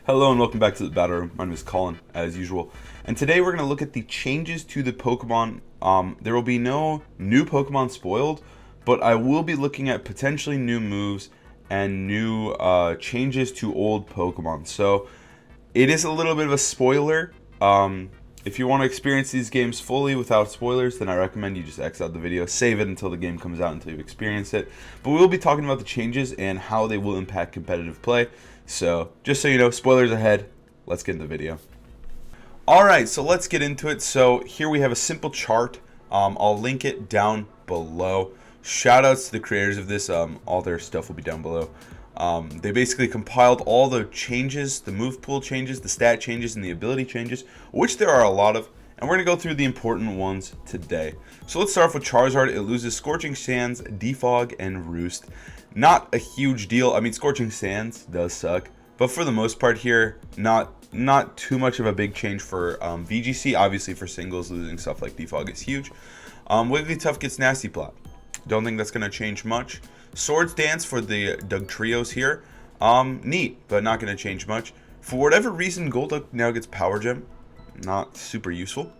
Hello and welcome back to the Battle Room. My name is Colin, as usual. And today we're going to look at the changes to the Pokemon. There will be no new Pokemon spoiled, but I will be looking at potentially new moves and new changes to old Pokemon. So it is a little bit of a spoiler. If you want to experience these games fully without spoilers, then I recommend you just X out the video, save it until the game comes out until you experience it. But we will be talking about the changes and how they will impact competitive play. So, just so you know, spoilers ahead. Let's get into the video. Alright, so let's get into it. So, here we have a simple chart. I'll link it down below. Shoutouts to the creators of this. All their stuff will be down below. They basically compiled all the changes, the move pool changes, the stat changes, and the ability changes, which there are a lot of. And we're going to go through the important ones today. So let's start off with Charizard. It loses Scorching Sands, Defog, and Roost. Not a huge deal. I mean, Scorching Sands does suck, but for the most part here, not too much of a big change for VGC. Obviously, for singles, losing stuff like Defog is huge. Wigglytuff gets Nasty Plot. Don't think that's going to change much. Swords Dance for the Dugtrios here. Neat, but not going to change much. For whatever reason, Golduck now gets Power Gem. Not super useful.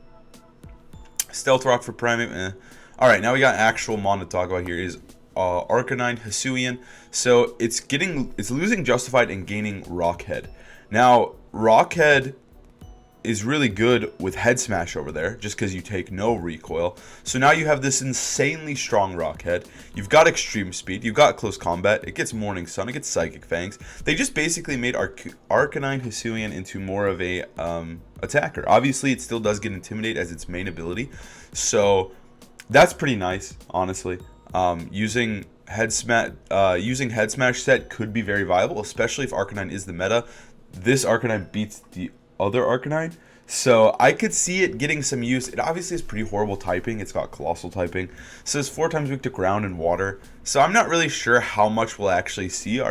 Stealth Rock for Primate. Alright, now we got actual Mon to talk about here is Arcanine, Hisuian. So it's losing Justified and gaining Rockhead. Now, Rockhead is really good with Head Smash over there, just because you take no recoil. So now you have this insanely strong Rockhead. You've got Extreme Speed, you've got Close Combat, it gets Morning Sun, it gets Psychic Fangs. They just basically made Arcanine Hisuian into more of a attacker. Obviously, it still does get Intimidate as its main ability, so that's pretty nice, honestly. Using Head Smash set could be very viable, especially if Arcanine is the meta. This Arcanine beats the other Arcanine, so I could see it getting some use. It obviously is pretty horrible typing. It's got Colossal typing, so it's 4 times weak to ground and water, so I'm not really sure how much we'll actually see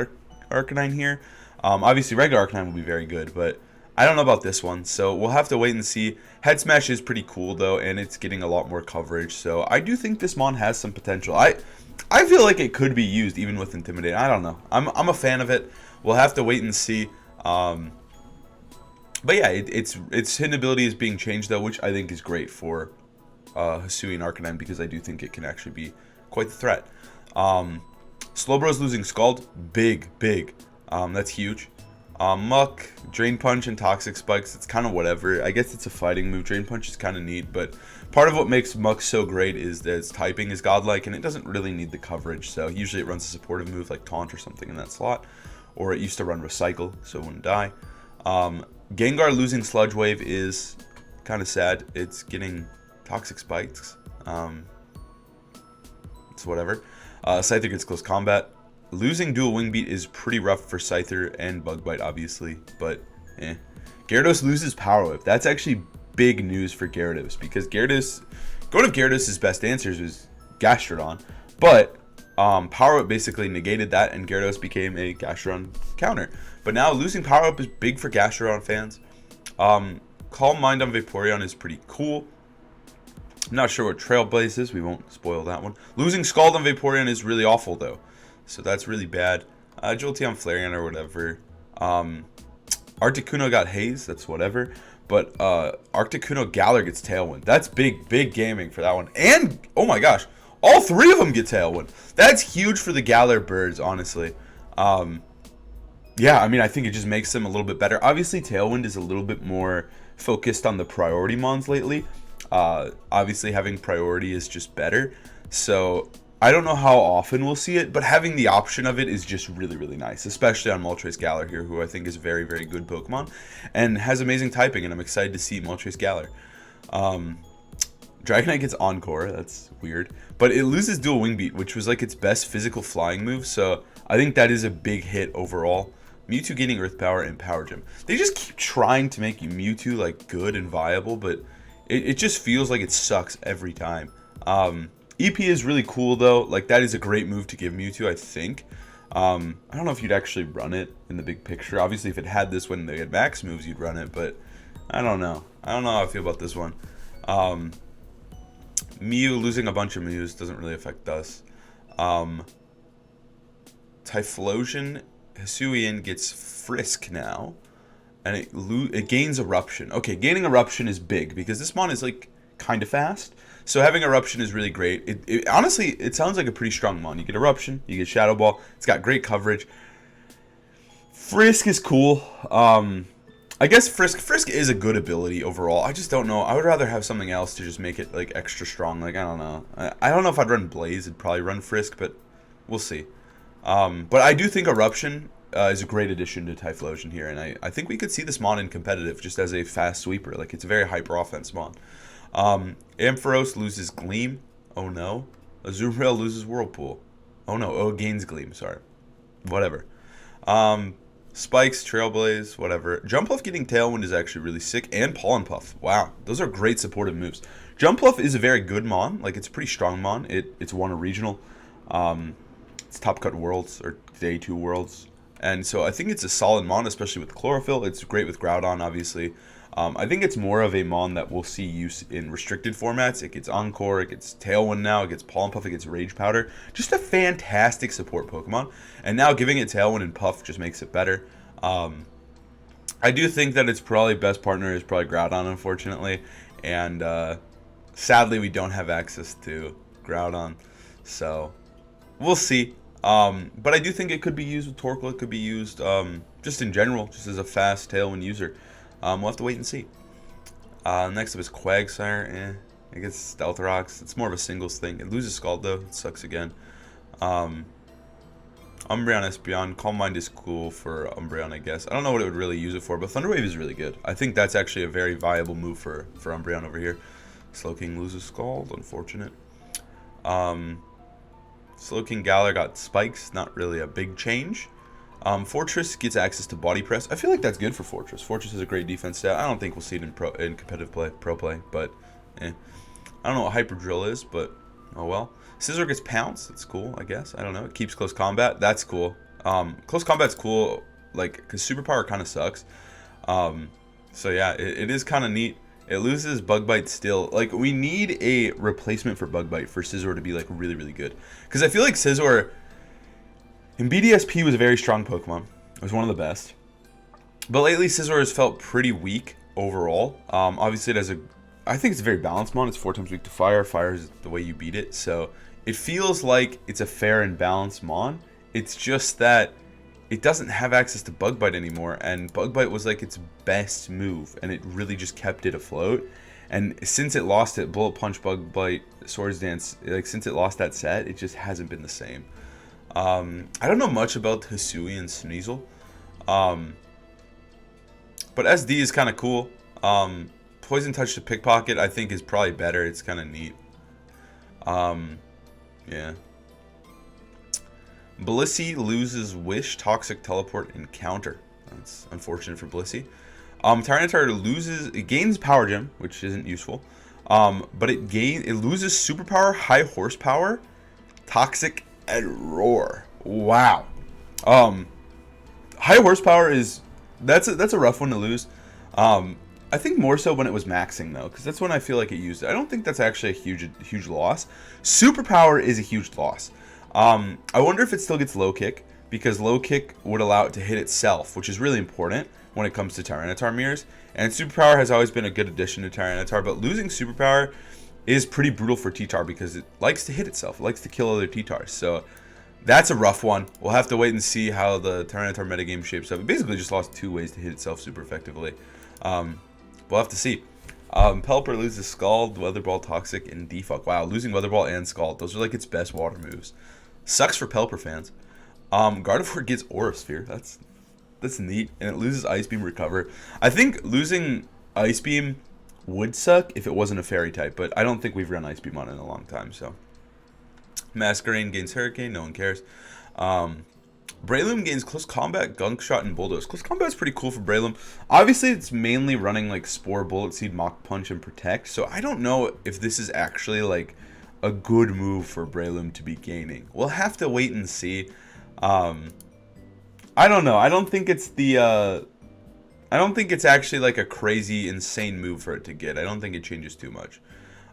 Arcanine here. Obviously regular Arcanine will be very good, but I don't know about this one, so we'll have to wait and see. Head Smash is pretty cool though, and it's getting a lot more coverage, so I do think this Mon has some potential. I feel like it could be used even with Intimidate. I don't know. I'm a fan of it. We'll have to wait and see. But yeah, its hidden ability is being changed though, which I think is great for Hisuian Arcanine, because I do think it can actually be quite the threat. Slowbro's losing Scald, big. That's huge. Muck, Drain Punch, and Toxic Spikes, it's kind of whatever. I guess it's a fighting move. Drain Punch is kind of neat, but part of what makes Muck so great is that its typing is godlike, and it doesn't really need the coverage, so usually it runs a supportive move like Taunt or something in that slot, or it used to run Recycle, so it wouldn't die. Gengar losing Sludge Wave is kind of sad. It's getting Toxic Spikes. It's whatever. Scyther gets Close Combat. Losing Dual Wing Beat is pretty rough for Scyther and Bug Bite, obviously, but eh. Gyarados loses Power Whip. That's actually big news for Gyarados, because one of Gyarados' best answers was Gastrodon, but Power Whip basically negated that, and Gyarados became a Gastrodon counter. But now losing Power Up is big for Gastrodon fans. Calm Mind on Vaporeon is pretty cool. I'm not sure what Trailblaze is. We won't spoil that one. Losing Scald on Vaporeon is really awful, though. So that's really bad. Jolteon on Flareon or whatever. Articuno got Haze. That's whatever. But Articuno Galar gets Tailwind. That's big gaming for that one. And, oh my gosh, all 3 of them get Tailwind. That's huge for the Galar birds, honestly. Yeah, I mean, I think it just makes them a little bit better. Obviously, Tailwind is a little bit more focused on the priority mons lately. Obviously, having priority is just better. So I don't know how often we'll see it, but having the option of it is just really nice, especially on Moltres Galar here, who I think is a very good Pokemon and has amazing typing, and I'm excited to see Moltres Galar. Dragonite gets Encore, that's weird, but it loses Dual Wing Beat, which was like its best physical flying move, so I think that is a big hit overall. Mewtwo getting Earth Power and Power Gem. They just keep trying to make Mewtwo like good and viable, but it just feels like it sucks every time. EP is really cool though. Like, that is a great move to give Mewtwo, I think. I don't know if you'd actually run it in the big picture. Obviously, if it had this when they had max moves, you'd run it, but I don't know. I don't know how I feel about this one. Mew losing a bunch of Mews doesn't really affect us. Typhlosion, Hisuian gets Frisk now. and it gains Eruption. Okay, gaining Eruption is big because this mon is like kind of fast. So having Eruption is really great. Honestly, it sounds like a pretty strong mon. You get Eruption, you get Shadow Ball. It's got great coverage. Frisk is cool. I guess Frisk is a good ability overall. I just don't know. I would rather have something else to just make it like extra strong. Like I don't know. I don't know if I'd run Blaze. I'd probably run Frisk, but we'll see. But I do think Eruption is a great addition to Typhlosion here, and I think we could see this mon in competitive just as a fast sweeper. Like it's a very hyper offense mon. Ampharos loses Gleam. Oh no. Azumarill loses Whirlpool. Oh no. Oh, it gains Gleam. Sorry. Whatever. Spikes, Trailblaze, whatever. Jumpluff getting Tailwind is actually really sick. And Pollen Puff. Wow. Those are great supportive moves. Jumpluff is a very good mon. Like, it's a pretty strong mon. It's won a regional. It's top cut worlds, or day 2 worlds. And so I think it's a solid mon, especially with Chlorophyll. It's great with Groudon, obviously. I think it's more of a mon that we'll see use in restricted formats. It gets Encore, it gets Tailwind now, it gets Pollen Puff, it gets Rage Powder. Just a fantastic support Pokemon. And now giving it Tailwind and Puff just makes it better. I do think that its probably best partner is probably Groudon, unfortunately. And sadly, we don't have access to Groudon. So we'll see. But I do think it could be used with Torkoal. It could be used just in general, just as a fast Tailwind user. We'll have to wait and see. Next up is Quagsire. It gets Stealth Rocks. It's more of a singles thing. It loses Scald though. It sucks again. Umbreon, Espeon. Calm Mind is cool for Umbreon, I guess. I don't know what it would really use it for, but Thunder Wave is really good. I think that's actually a very viable move for Umbreon over here. Slowking loses Scald. Unfortunate. Slowking Galar got Spikes. Not really a big change. Fortress gets access to Body Press. I feel like that's good for Fortress. Fortress is a great defense stat. I don't think we'll see it in competitive play, pro play, but I don't know what Hyper Drill is, but oh well. Scizor gets Pounce. It's cool, I guess. I don't know. It keeps Close Combat. That's cool. Close Combat's cool, like, because Superpower kind of sucks. So yeah, it is kind of neat. It loses Bug Bite still. Like, we need a replacement for Bug Bite for Scizor to be, like, really, really good. Because I feel like Scizor in BDSP was a very strong Pokemon. It was one of the best. But lately, Scizor has felt pretty weak overall. Obviously, I think it's a very balanced mon. It's 4 times weak to Fire. Fire is the way you beat it. So it feels like it's a fair and balanced mon. It's just that it doesn't have access to Bug Bite anymore. And Bug Bite was like its best move. And it really just kept it afloat. And since it lost it, Bullet Punch, Bug Bite, Swords Dance, like since it lost that set, it just hasn't been the same. I don't know much about Hisui and Sneasel. But SD is kind of cool. Poison Touch to Pickpocket I think is probably better. It's kind of neat. Yeah. Blissey loses Wish, Toxic Teleport, and Counter. That's unfortunate for Blissey. Tyranitar it gains Power Gem, which isn't useful. But it loses Superpower, High Horsepower, Toxic, and Roar. Wow. High Horsepower that's a rough one to lose. I think more so when it was maxing though, because that's when I feel like it used it. I don't think that's actually a huge loss. Superpower is a huge loss. I wonder if it still gets Low Kick, because Low Kick would allow it to hit itself, which is really important when it comes to Tyranitar mirrors. And Superpower has always been a good addition to Tyranitar, but losing Superpower is pretty brutal for T-Tar because it likes to hit itself. It likes to kill other T-Tars. So that's a rough one. We'll have to wait and see how the Tyranitar metagame shapes up. It basically just lost 2 ways to hit itself super effectively. We'll have to see. Pelipper loses Scald, Weather Ball, Toxic, and Defog. Wow, losing Weather Ball and Scald. Those are like its best water moves. Sucks for Pelipper fans. Gardevoir gets Aura Sphere. That's neat. And it loses Ice Beam Recover. I think losing Ice Beam would suck if it wasn't a Fairy type, but I don't think we've run Ice Beam on it in a long time, so. Masquerain gains Hurricane, no one cares. Breloom gains Close Combat, Gunk Shot, and Bulldoze. Close Combat is pretty cool for Breloom. Obviously, it's mainly running like Spore, Bullet Seed, Mach Punch, and Protect, so I don't know if this is actually like a good move for Breloom to be gaining. We'll have to wait and see. I don't know. I don't think it's I don't think it's actually like a crazy, insane move for it to get. I don't think it changes too much.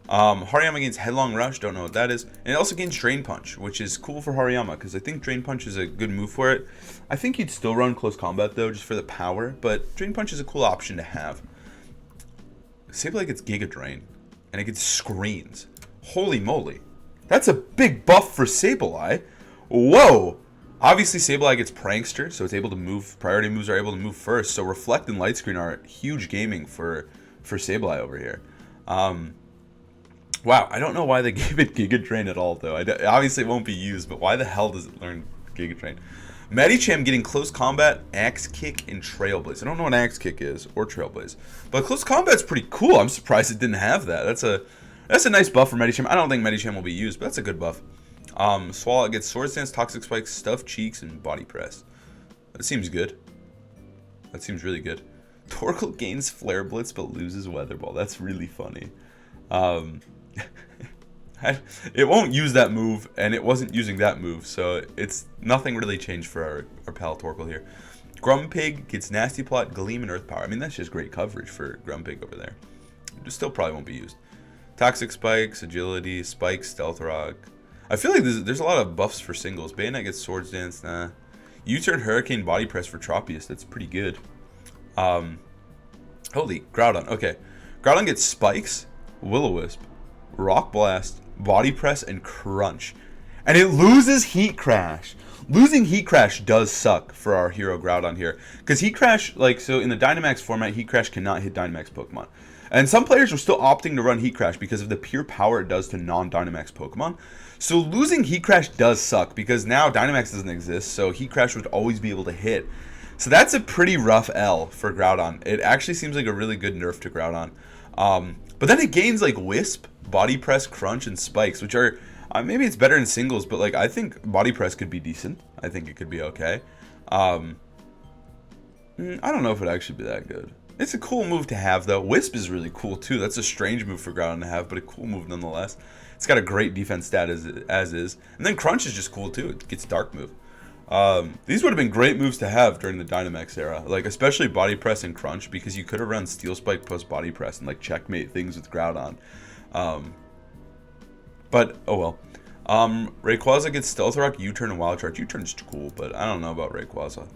Hariyama gains Headlong Rush, don't know what that is. And it also gains Drain Punch, which is cool for Hariyama, because I think Drain Punch is a good move for it. I think you'd still run Close Combat, though, just for the power, but Drain Punch is a cool option to have. Sableye gets Giga Drain, and it gets Screens. Holy moly. That's a big buff for Sableye. Whoa! Obviously, Sableye gets Prankster, so it's able to move. Priority moves are able to move first, so Reflect and Light Screen are huge gaming for Sableye over here. Wow, I don't know why they gave it Giga Drain at all, though. Obviously, it won't be used, but why the hell does it learn Giga Drain? Medicham getting Close Combat, Axe Kick, and Trailblaze. I don't know what Axe Kick is, or Trailblaze. But Close Combat's pretty cool. I'm surprised it didn't have that. That's a nice buff for Medicham. I don't think Medicham will be used, but that's a good buff. Swallow gets Sword Stance, Toxic Spikes, Stuffed Cheeks, and Body Press. That seems good. That seems really good. Torkoal gains Flare Blitz, but loses Weather Ball. That's really funny. It won't use that move, and it wasn't using that move, so it's nothing really changed for our pal Torkoal here. Grumpig gets Nasty Plot, Gleam, and Earth Power. I mean, that's just great coverage for Grumpig over there. It still probably won't be used. Toxic Spikes, Agility, Spikes, Stealth Rock. I feel like there's a lot of buffs for singles. Bayonet gets Swords Dance, nah. U-Turn, Hurricane, Body Press for Tropius. That's pretty good. Holy, Groudon. Okay. Groudon gets Spikes, Will-O-Wisp, Rock Blast, Body Press, and Crunch. And it loses Heat Crash. Losing Heat Crash does suck for our hero Groudon here. Because Heat Crash, so in the Dynamax format, Heat Crash cannot hit Dynamax Pokemon. And some players are still opting to run Heat Crash because of the pure power it does to non-Dynamax Pokemon. So losing Heat Crash does suck because now Dynamax doesn't exist, so Heat Crash would always be able to hit. So that's a pretty rough L for Groudon. It actually seems like a really good nerf to Groudon. But then it gains Wisp, Body Press, Crunch, and Spikes, which are... maybe it's better in singles, but I think Body Press could be decent. I think it could be okay. I don't know if it'd actually be that good. It's a cool move to have, though. Wisp is really cool, too. That's a strange move for Groudon to have, but a cool move nonetheless. It's got a great defense stat as is. And then Crunch is just cool, too. It gets Dark Move. These would have been great moves to have during the Dynamax era. Especially Body Press and Crunch, because you could have run Steel Spike plus Body Press and, checkmate things with Groudon. But, oh well. Rayquaza gets Stealth Rock, U-Turn, and Wild Charge. U-Turn's cool, but I don't know about Rayquaza.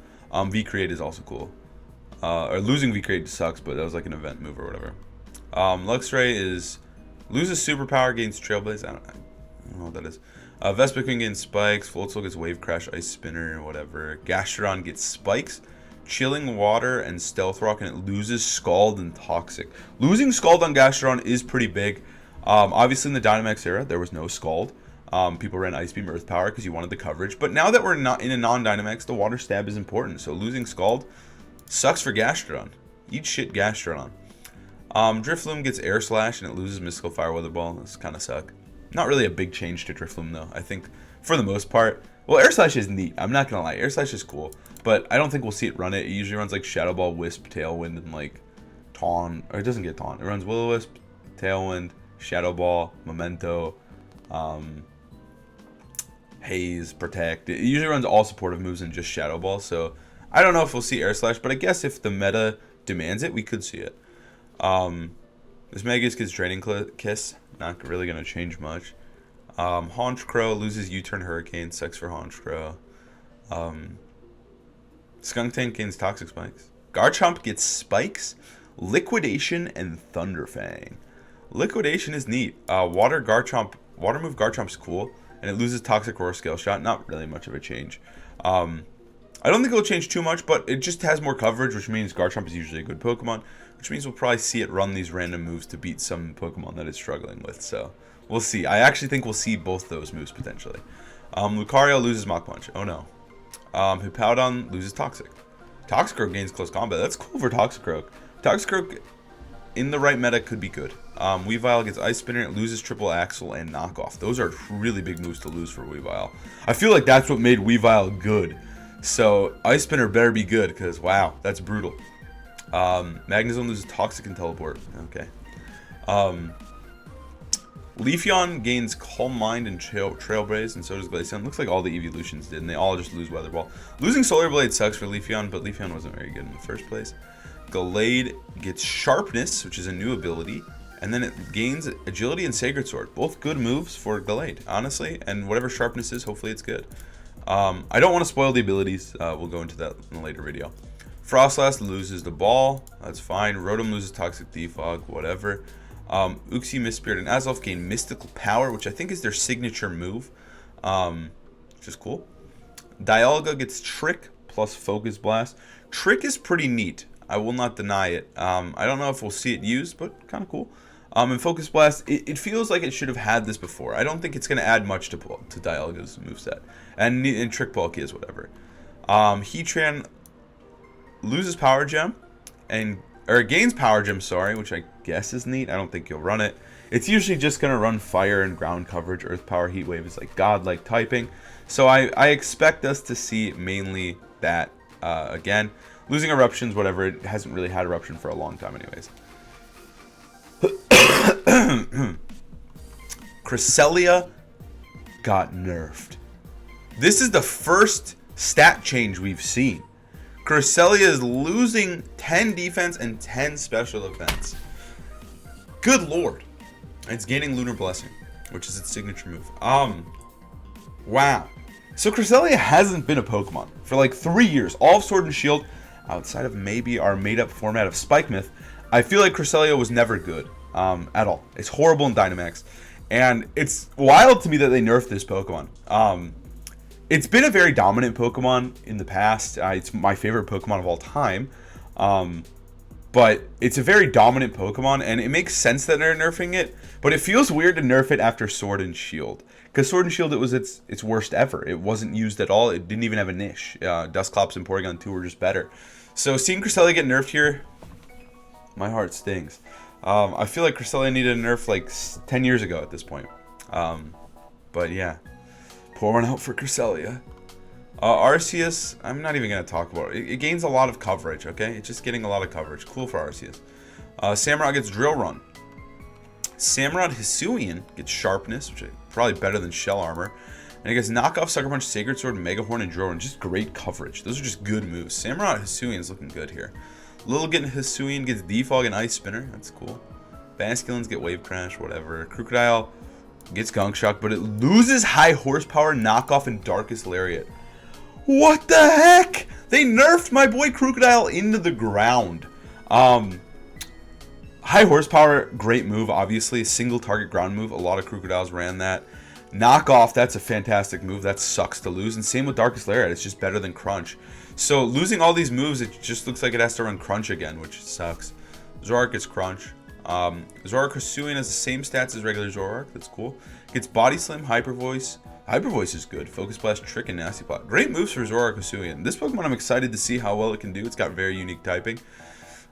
V-Create is also cool. Or losing V-Create sucks, but that was an event move or whatever. Luxray loses Superpower, gains Trailblaze. I don't know what that is. Vespiquen gains Spikes. Floatzel gets Wave Crash, Ice Spinner, and whatever. Gastrodon gets Spikes, Chilling Water, and Stealth Rock, and it loses Scald and Toxic. Losing Scald on Gastrodon is pretty big. Obviously, in the Dynamax era, there was no Scald. People ran Ice Beam, Earth Power because you wanted the coverage. But now that we're not in a non-Dynamax, the Water Stab is important. So losing Scald sucks for Gastrodon. Eat shit, Gastrodon. Drifloon gets Air Slash and it loses Mystical Fire Weather Ball. This kind of suck. Not really a big change to Drifloon, though. I think, for the most part... Well, Air Slash is neat. I'm not going to lie. Air Slash is cool. But I don't think we'll see it run it. It usually runs Shadow Ball, Wisp, Tailwind, and Taunt. Or it doesn't get Taunt. It runs Will-O-Wisp, Tailwind, Shadow Ball, Memento, Haze, Protect. It usually runs all supportive moves and just Shadow Ball. So I don't know if we'll see Air Slash. But I guess if the meta demands it, we could see it. This Megas gets Draining Kiss. Not really going to change much. Honchkrow loses U-Turn Hurricane. Sucks for Honchkrow. Skuntank gains Toxic Spikes. Garchomp gets Spikes, Liquidation, and Thunderfang. Liquidation is neat. Water move Garchomp's cool. And it loses Toxic Roar Scale Shot. Not really much of a change. I don't think it'll change too much, but it just has more coverage, which means Garchomp is usually a good Pokemon, which means we'll probably see it run these random moves to beat some Pokemon that it's struggling with. So we'll see. I actually think we'll see both those moves potentially. Lucario loses Mach Punch. Oh no. Hippowdon loses Toxic. Toxicroak gains Close Combat. That's cool for Toxicroak. Toxicroak in the right meta could be good. Weavile gets Ice Spinner. It loses Triple Axle and Knockoff. Those are really big moves to lose for Weavile. I feel like that's what made Weavile good. So Ice Spinner better be good because wow, that's brutal. Magnezone loses Toxic and Teleport. Okay. Leafeon gains Calm Mind and Trailblaze, and so does Glaceon. Looks like all the evolutions did, and they all just lose Weather Ball. Losing Solar Blade sucks for Leafeon, but Leafeon wasn't very good in the first place. Gallade gets Sharpness, which is a new ability, And then it gains agility and sacred sword. Both good moves for Gallade, honestly. And whatever sharpness is, hopefully it's good. I don't want to spoil the abilities. We'll go into that in a later video. Frostlass loses the ball. That's fine. Rotom loses Toxic Defog, whatever. Uxie, Mistspirit, and Azelf gain Mystical Power, which I think is their signature move, which is cool. Dialga gets Trick plus Focus Blast. Trick is pretty neat. I will not deny it. I don't know if we'll see it used, but kind of cool. And Focus Blast, it feels like it should have had this before. I don't think it's going to add much to Dialga's moveset. And Trick Palkia is whatever. Heatran loses Power Gem, or gains Power Gem, sorry, which I guess is neat. I don't think you'll run it. It's usually just going to run Fire and Ground coverage. Earth Power, Heat Wave is like godlike typing. So I expect us to see mainly that again. Losing Eruptions, whatever. It hasn't really had Eruption for a long time anyways. Cresselia got nerfed. This is the first stat change we've seen. Cresselia is losing 10 defense and 10 special defense. Good lord. It's gaining Lunar Blessing, which is its signature move. Wow. So Cresselia hasn't been a Pokemon for like 3 years. All of Sword and Shield, outside of maybe our made-up format of Spike Myth, I feel like Cresselia was never good at all. It's horrible in Dynamax. And it's wild to me that they nerfed this Pokemon. It's been a very dominant Pokemon in the past. It's my favorite Pokemon of all time. But it's a very dominant Pokemon, and it makes sense that they're nerfing it. But it feels weird to nerf it after Sword and Shield. Because Sword and Shield, it was its worst ever. It wasn't used at all. It didn't even have a niche. Dusclops and Porygon 2 were just better. So seeing Cresselia get nerfed here, my heart stings. I feel like Cresselia needed a nerf like 10 years ago at this point. But yeah. Pour one out for Cresselia. Arceus, I'm not even going to talk about it. It gains a lot of coverage, okay? It's just getting a lot of coverage. Cool for Arceus. Samurott gets Drill Run. Samurott Hisuian gets Sharpness, which is probably better than Shell Armor. And it gets Knockoff, Sucker Punch, Sacred Sword, Mega Horn, and Drill Run. Just great coverage. Those are just good moves. Samurott Hisuian is looking good here. Lilligant Hisuian gets Defog and Ice Spinner. That's cool. Basculins get Wave Crash, whatever. Crocodile gets Gunk Shock, but it loses High Horsepower, Knockoff, and Darkest Lariat. What the heck? They nerfed my boy Crocodile into the ground. High Horsepower, great move, obviously. Single target ground move. A lot of Crocodiles ran that. Knockoff, that's a fantastic move. That sucks to lose. And same with Darkest Lariat. It's just better than Crunch. So losing all these moves, it just looks like it has to run Crunch again, which sucks. Zoroark gets Crunch. Zoroark Hisuian has the same stats as regular Zoroark. That's cool. Gets Body Slam, Hyper Voice. Hyper Voice is good. Focus Blast, Trick, and Nasty Plot. Great moves for Zoroark Hisuian. This Pokemon I'm excited to see how well it can do. It's got very unique typing.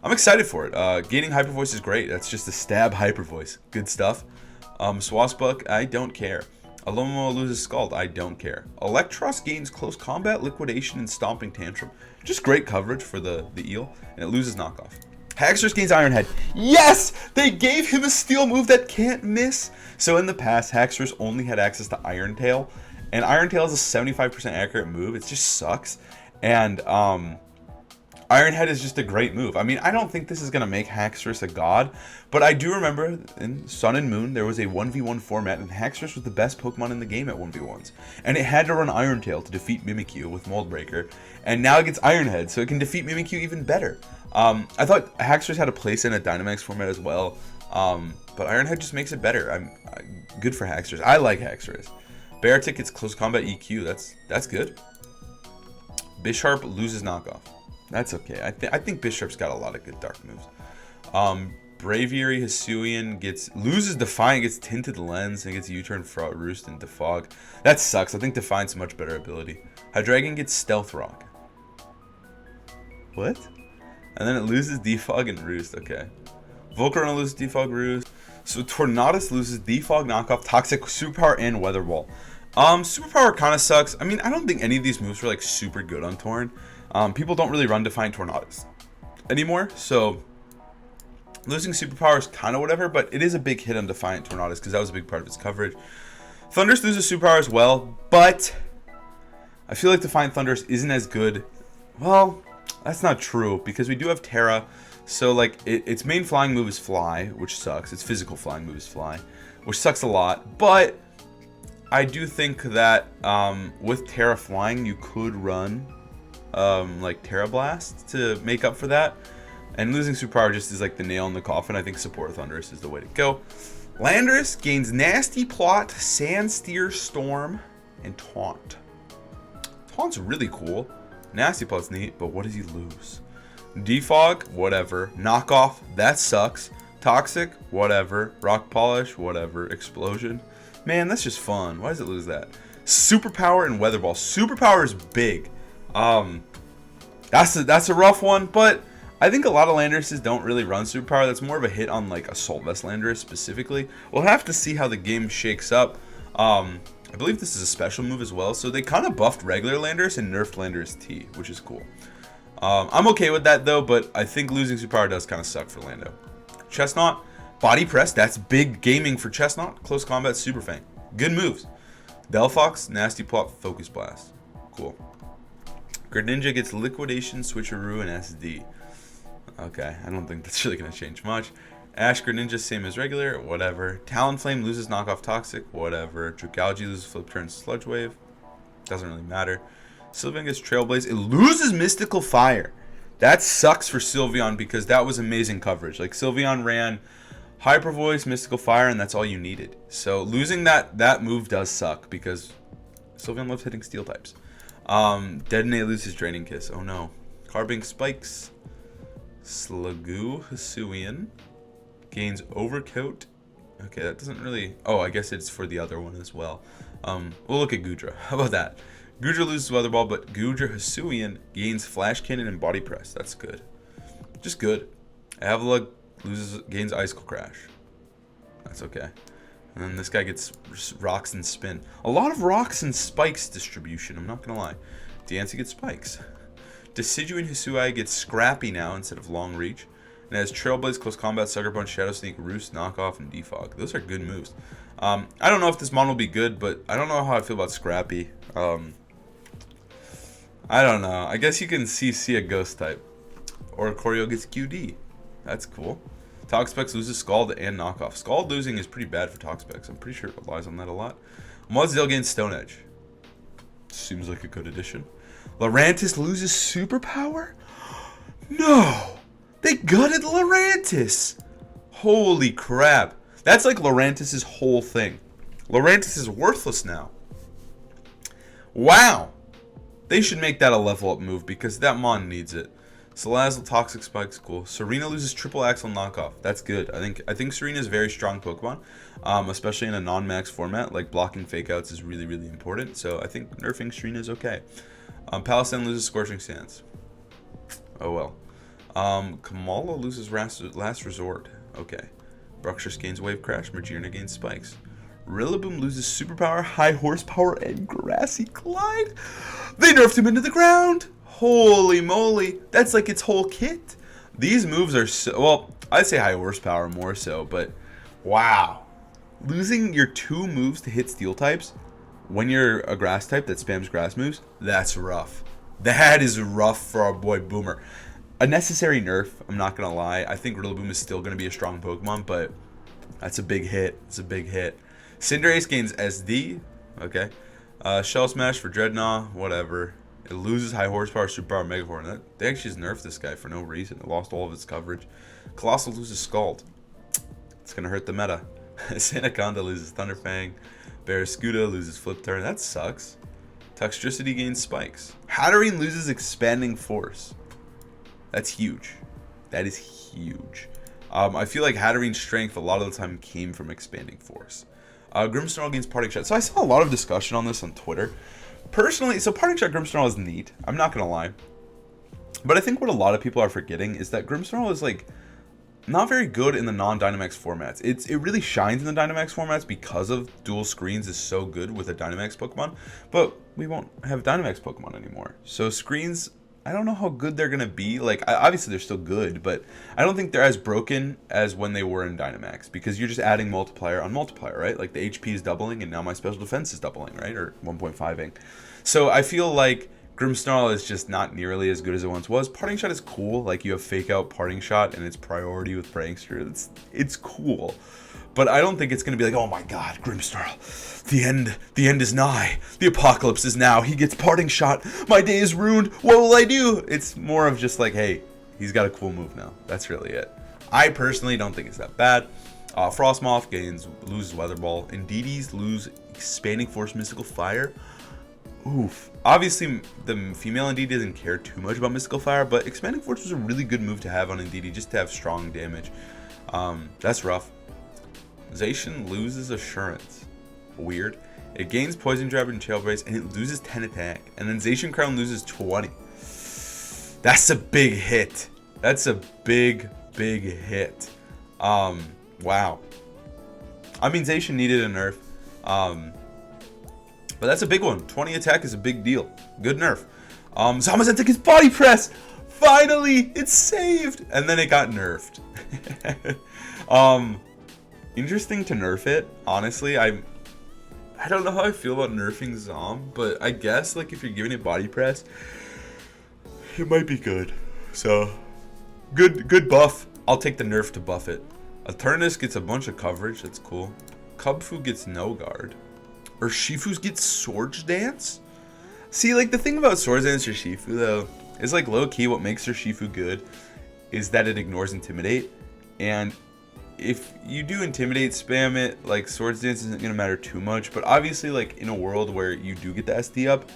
I'm excited for it. Gaining Hyper Voice is great. That's just a stab Hyper Voice. Good stuff. Swasbuck, I don't care. Alomomo loses Scald, I don't care. Electros gains Close Combat, Liquidation, and Stomping Tantrum. Just great coverage for the eel, and it loses Knockoff. Haxorus gains Iron Head. Yes! They gave him a steel move that can't miss! So in the past, Haxorus only had access to Iron Tail, and Iron Tail is a 75% accurate move. It just sucks. And Iron Head is just a great move. I mean, I don't think this is going to make Haxorus a god, but I do remember in Sun and Moon, there was a 1v1 format, and Haxorus was the best Pokemon in the game at 1v1s. And it had to run Iron Tail to defeat Mimikyu with Mold Breaker, and now it gets Iron Head, so it can defeat Mimikyu even better. I thought Haxorus had a place in a Dynamax format as well, but Iron Head just makes it better. Good for Haxorus. I like Haxorus. Beartic gets Close Combat EQ. That's good. Bisharp loses Knockoff. That's okay. I think Bisharp's got a lot of good dark moves. Braviary Hisuian loses Defiant, gets Tinted Lens, and gets U-Turn, Roost, and Defog. That sucks. I think Defiant's a much better ability. Hydreigon gets Stealth Rock. What? And then it loses Defog and Roost. Okay. Volcarona loses Defog, Roost. So Tornadus loses Defog, Knockoff, Toxic, Superpower, and Weather Wall. Superpower kind of sucks. I mean, I don't think any of these moves are like super good on Torn. People don't really run Defiant Tornadus anymore, so losing Superpower is kind of whatever, but it is a big hit on Defiant Tornadus because that was a big part of its coverage. Thundurus loses Superpower as well, but I feel like Defiant Thundurus isn't as good. Well, that's not true because we do have Terra, So like its main flying move is fly, which sucks. Its physical flying move is fly, which sucks a lot. But I do think that with Terra flying, you could run like Terra Blast to make up for that. And losing superpower just is like the nail in the coffin. I think support Thunderous is the way to go. Landorus gains Nasty Plot, Sandsteer, Storm, and Taunt. Taunt's really cool. Nasty Plot's neat, but what does he lose? Defog, whatever. Knockoff, that sucks. Toxic, whatever. Rock Polish, whatever. Explosion. Man, that's just fun. Why does it lose that? Superpower and Weather Ball. Superpower is big. That's a rough one, but I think a lot of Landoruses don't really run Superpower. That's more of a hit on like Assault Vest Landorus specifically. We'll have to see how the game shakes up. I believe this is a special move as well, so they kind of buffed regular Landorus and nerfed Landorus T, which is cool. I'm okay with that though, but I think losing Superpower does kind of suck for Lando. Chestnut, Body Press, that's big gaming for Chestnut. Close Combat, Super Fang. Good moves. Delphox, Nasty Plot, Focus Blast. Cool. Greninja gets Liquidation, Switcheroo, and SD. Okay, I don't think that's really going to change much. Ash Greninja, same as regular, whatever. Talonflame loses Knockoff Toxic, whatever. Dracalgy loses Flip Turn Sludge Wave. Doesn't really matter. Sylveon gets Trailblaze. It loses Mystical Fire. That sucks for Sylveon because that was amazing coverage. Like, Sylveon ran Hyper Voice, Mystical Fire, and that's all you needed. So, losing that move does suck because Sylveon loves hitting Steel types. Detonate loses Draining Kiss. Oh no. Carbink Spikes. Slugoo Hisuian gains Overcoat. Okay, that doesn't really... Oh, I guess it's for the other one as well. We'll look at Goodra. How about that? Goodra loses Weather Ball, but Goodra Hisuian gains Flash Cannon and Body Press. That's good. Just good. Avalugg gains Icicle Crash. That's okay. And then this guy gets Rocks and Spin. A lot of Rocks and Spikes distribution, I'm not going to lie. Diancie gets Spikes. Decidueye Hisui gets Scrappy now instead of Long Reach. And it has Trailblaze, Close Combat, Sucker Punch, Shadow Sneak, Roost, Knockoff, and Defog. Those are good moves. I don't know if this mon will be good, but I don't know how I feel about Scrappy. I don't know. I guess you can CC a Ghost type. Or Choreo gets QD. That's cool. Toxapex loses Scald and Knockoff. Scald losing is pretty bad for Toxapex. I'm pretty sure it relies on that a lot. Mudsdale gains Stone Edge. Seems like a good addition. Lurantis loses Superpower? No! They gutted Lurantis! Holy crap. That's like Lurantis' whole thing. Lurantis is worthless now. Wow! They should make that a level up move because that mon needs it. Salazzle, Toxic Spike's cool. Serena loses Triple Axle Knockoff. That's good. I think Serena is a very strong Pokemon, especially in a non-max format. Like blocking fake outs is really, really important. So I think nerfing Serena is okay. Palisand loses Scorching Sands. Oh well. Kamala loses Last Resort. Okay. Bruxish gains Wave Crash. Magearna gains Spikes. Rillaboom loses Superpower, High Horsepower, and Grassy Clyde. They nerfed him into the ground. Holy moly. That's like its whole kit. These moves are so... Well, I'd say High Horsepower more so, but... Wow. Losing your 2 moves to hit Steel types when you're a Grass type that spams Grass moves, that's rough. That is rough for our boy Boomer. A necessary nerf, I'm not going to lie. I think Rillaboom is still going to be a strong Pokemon, but that's a big hit. It's a big hit. Cinderace gains SD. Okay. Shell Smash for Dreadnought. Whatever. It loses High Horsepower, Superpower, Megaform. They actually just nerfed this guy for no reason. It lost all of its coverage. Colossal loses Scald. It's going to hurt the meta. Sandaconda loses Thunderfang. Barraskewda loses Flip Turn. That sucks. Toxtricity gains Spikes. Hatterene loses Expanding Force. That's huge. That is huge. I feel like Hatterene's strength a lot of the time came from Expanding Force. Grimmsnarl gains Parting Shot. So I saw a lot of discussion on this on Twitter. Personally, so Parting Shot Grimmsnarl is neat. I'm not going to lie. But I think what a lot of people are forgetting is that Grimmsnarl is like not very good in the non-Dynamax formats. It really shines in the Dynamax formats because of dual screens is so good with a Dynamax Pokemon. But we won't have Dynamax Pokemon anymore. So screens... I don't know how good they're going to be. Like, obviously they're still good, but I don't think they're as broken as when they were in Dynamax, because you're just adding multiplier on multiplier, right? Like, the HP is doubling, and now my special defense is doubling, right? Or 1.5ing. So I feel like Grimmsnarl is just not nearly as good as it once was. Parting Shot is cool. Like, you have Fake Out, Parting Shot, and it's priority with Prankster. It's cool. But I don't think it's going to be like, oh my god, Grimmsnarl, the end is nigh. The apocalypse is now. He gets Parting Shot. My day is ruined. What will I do? It's more of just like, hey, he's got a cool move now. That's really it. I personally don't think it's that bad. Frostmoth loses Weather Ball. Indeedee lose Expanding Force, Mystical Fire. Oof. Obviously, the female Indeedee doesn't care too much about Mystical Fire, but Expanding Force was a really good move to have on Indeedee, just to have strong damage. That's rough. Zacian loses Assurance. Weird. It gains Poison Jab and Tail Brace, and it loses 10 attack. And then Zacian Crown loses 20. That's a big hit. That's a big hit. Wow. I mean, Zacian needed a nerf. But that's a big one. 20 attack is a big deal. Good nerf. Zamazenta gets Body Press. Finally, it's saved. And then it got nerfed. Interesting to nerf it. Honestly, I don't know how I feel about nerfing Zom, but I guess like if you're giving it Body Press, it might be good. So, good buff. I'll take the nerf to buff it. Eternus gets a bunch of coverage. That's cool. Kubfu gets no guard. Or Shifu's gets Swords Dance? See, like, the thing about Swords Dance or Shifu, though, is, like, low-key what makes her Shifu good is that it ignores Intimidate. And if you do Intimidate, spam it, like, Swords Dance isn't going to matter too much. But obviously, like, in a world where you do get the SD up,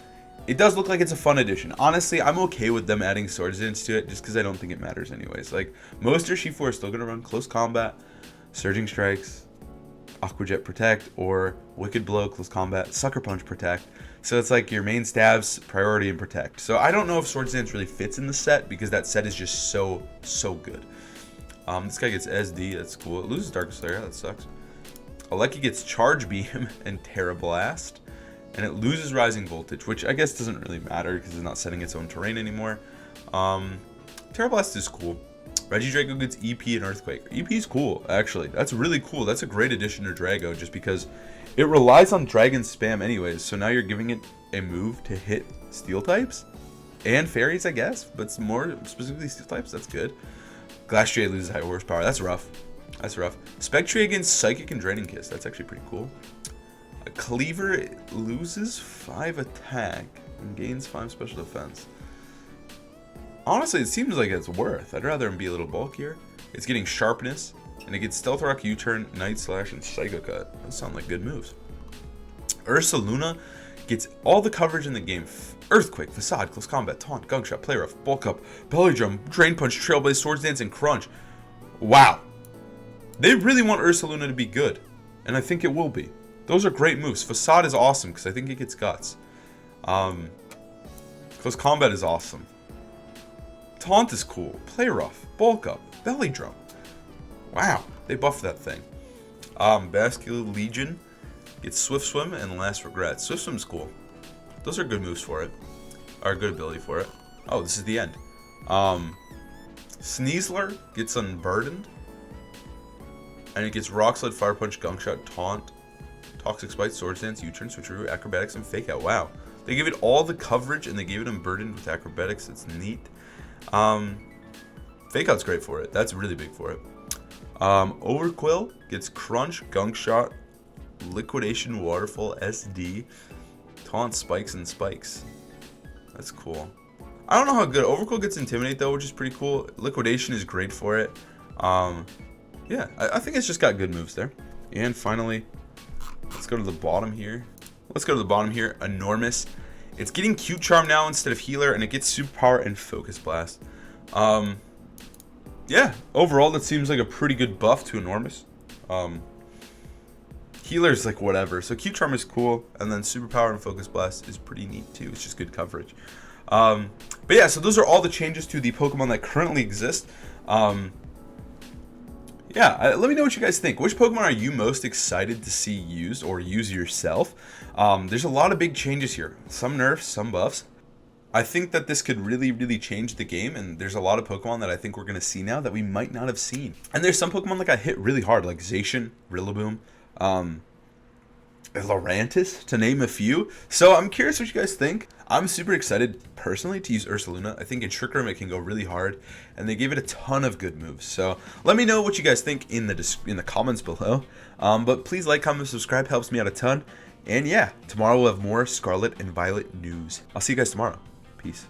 it does look like it's a fun addition. Honestly, I'm okay with them adding Swords Dance to it, just because I don't think it matters anyways. Like, most of Shifu are still going to run Close Combat, Surging Strikes, Aqua Jet Protect, or Wicked Blow, Close Combat, Sucker Punch Protect. So it's like your main stabs, priority, and protect. So I don't know if Swords Dance really fits in the set because that set is just so good. This guy gets SD, that's cool. It loses Dark Slayer, that sucks. Aleki gets Charge Beam and Terra Blast. And it loses Rising Voltage, which I guess doesn't really matter because it's not setting its own terrain anymore. Terra Blast is cool. Regidrago gets EP and Earthquake. EP is cool, actually. That's really cool. That's a great addition to Drago just because it relies on Dragon spam anyways. So now you're giving it a move to hit Steel types and Fairies, I guess. But it's more specifically Steel types. That's good. Glastrier loses High Horsepower. That's rough. That's rough. Spectre against Psychic and Draining Kiss. That's actually pretty cool. Cleaver loses 5 attack and gains 5 special defense. Honestly, it seems like it's worth. I'd rather him be a little bulkier. It's getting Sharpness, and it gets Stealth Rock, U-Turn, Night Slash, and Psycho Cut. Those sound like good moves. Ursa Luna gets all the coverage in the game. Earthquake, Facade, Close Combat, Taunt, Gunk Shot, Play Rough, Bulk Up, Belly Drum, Drain Punch, Trailblaze, Swords Dance, and Crunch. Wow. They really want Ursa Luna to be good, and I think it will be. Those are great moves. Facade is awesome because I think it gets Guts. Close Combat is awesome. Taunt is cool. Play Rough. Bulk Up. Belly Drum. Wow. They buffed that thing. Vascular Legion gets Swift Swim and Last Regret. Swift Swim's cool. Those are good moves for it. Or good ability for it. Oh, this is the end. Sneasler gets Unburdened. And it gets Rock Slide, Fire Punch, Gunk Shot, Taunt, Toxic Spite, Swords Dance, U-Turn, Switcheroo, Acrobatics, and Fake Out. Wow. They gave it all the coverage and they gave it Unburdened with Acrobatics. It's neat. Fake Out's great for it. That's really big for it. Overquill gets Crunch, Gunk Shot, Liquidation, Waterfall, SD, Taunt, Spikes, and Spikes. That's cool. I don't know how good Overquill gets Intimidate though, which is pretty cool. Liquidation is great for it. Yeah, I think it's just got good moves there. And finally, let's go to the bottom here. Enormous. It's getting Cute Charm now instead of Healer, and it gets Superpower and Focus Blast. Yeah, overall that seems like a pretty good buff to Enormous. Healer's like whatever. So Cute Charm is cool, and then Superpower and Focus Blast is pretty neat too. It's just good coverage. But yeah, so those are all the changes to the Pokemon that currently exist. Yeah, let me know what you guys think. Which Pokemon are you most excited to see used or use yourself? There's a lot of big changes here. Some nerfs, some buffs. I think that this could really change the game, and there's a lot of Pokemon that I think we're going to see now that we might not have seen. And there's some Pokemon that got hit really hard, like Zacian, Rillaboom. Lurantis, to name a few. So I'm curious what you guys think. I'm super excited personally to use Ursaluna. I think in Trick Room it can go really hard, and they gave it a ton of good moves. So let me know what you guys think in the comments below. But please like, comment, subscribe, helps me out a ton. And yeah, tomorrow we'll have more Scarlet and Violet news. I'll see you guys tomorrow. Peace.